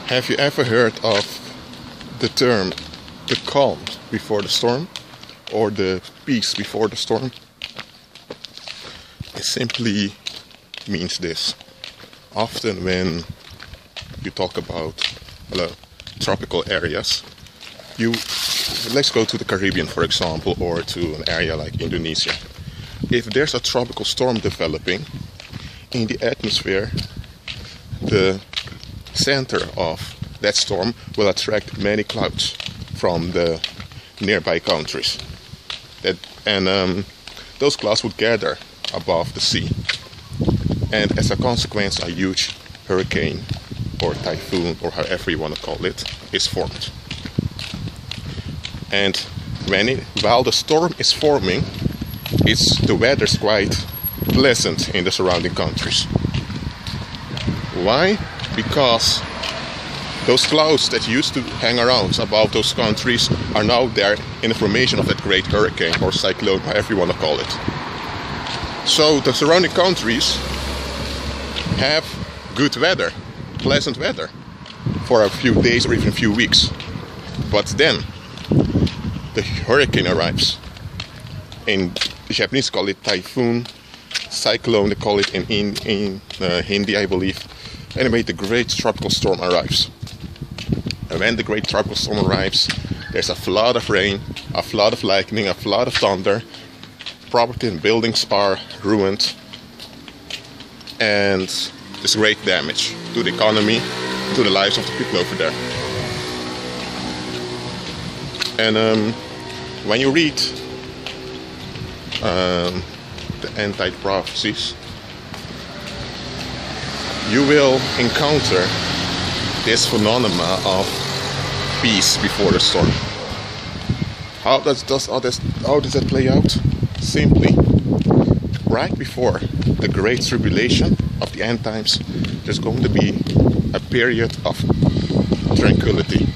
Have you ever heard of the term the calm before the storm or the peace before the storm? It simply means this. Often when you talk about tropical areas, let's go to the Caribbean, for example, or to an area like Indonesia. If there's a tropical storm developing in the atmosphere, the center of that storm will attract many clouds from the nearby countries. Those clouds would gather above the sea, and as a consequence, a huge hurricane or typhoon, or however you want to call it, is formed. And while the storm is forming, the weather's quite pleasant in the surrounding countries. Why? Because those clouds that used to hang around above those countries are now there in the formation of that great hurricane or cyclone, however you want to call it. So the surrounding countries have good weather, pleasant weather, for a few days or even a few weeks. But then the hurricane arrives. In the Japanese call it typhoon, cyclone they call it in Hindi, I believe. Anyway, the great tropical storm arrives. And when the great tropical storm arrives, there's a flood of rain, a flood of lightning, a flood of thunder. Property and buildings are ruined. And there's great damage to the economy, to the lives of the people over there. And when you read the end-time prophecies, you will encounter this phenomena of peace before the storm. How does that play out? Simply, right before the great tribulation of the end times, there's going to be a period of tranquility.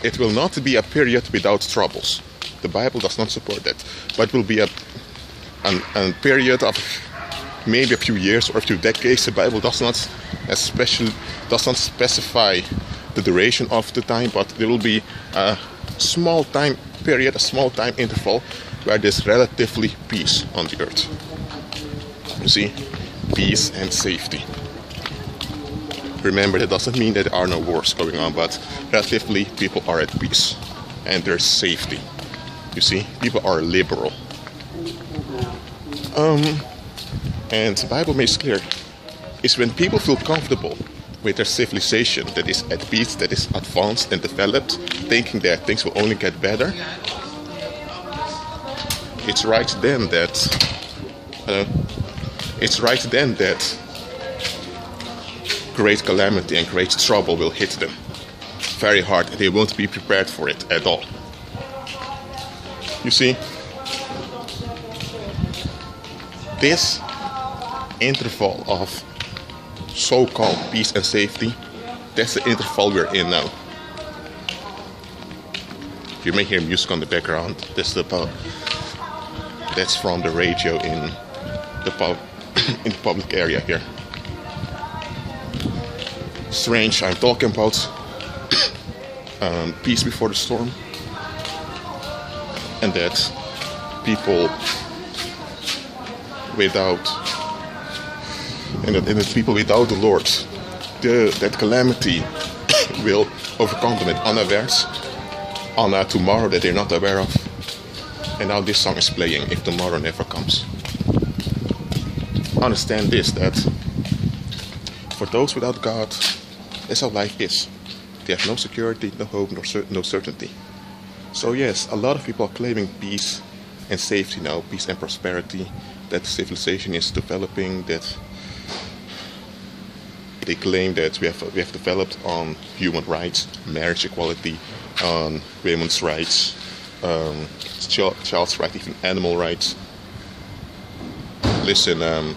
It will not be a period without troubles. The Bible does not support that, but it will be a period of maybe a few years or a few decades. The Bible does not specify the duration of the time, but there will be a small time period, a small time interval where there's relatively peace on the earth. You see, peace and safety. Remember, that doesn't mean that there are no wars going on, but relatively people are at peace and there's safety. You see, people are liberal. And the Bible makes clear, is when people feel comfortable with their civilization that is at peace, that is advanced and developed, thinking that things will only get better. It's right then that great calamity and great trouble will hit them very hard, and they won't be prepared for it at all. You see, this interval of so-called peace and safety, that's the interval we're in now. You may hear music on the background. That's from the radio in the public area here. Strange, I'm talking about peace before the storm, and that people without the Lord, that calamity will overcome them at unawares on a tomorrow that they're not aware of. And now this song is playing, if tomorrow never comes. Understand this, that for those without God, that's how life is. They have no security, no hope, no certainty. So yes, a lot of people are claiming peace and safety now, peace and prosperity, that civilization is developing, that they claim that we have developed on human rights, marriage equality, on women's rights, child's rights, even animal rights. Listen,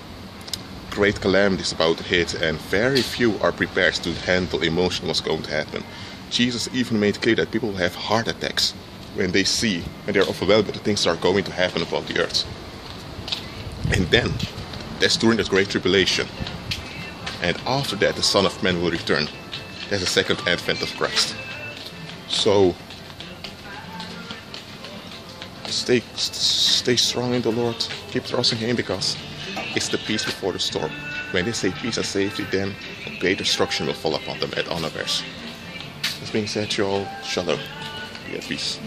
great calamity is about to hit, and very few are prepared to handle emotionally what's going to happen. Jesus even made clear that people will have heart attacks when they're overwhelmed with the things that are going to happen upon the earth. And then, that's during that great tribulation. And after that, the Son of Man will return. There's a second advent of Christ. So stay strong in the Lord. Keep trusting Him, because it's the peace before the storm. When they say peace and safety, then great destruction will fall upon them at unawares. This being said, you all, shalom. Be at peace.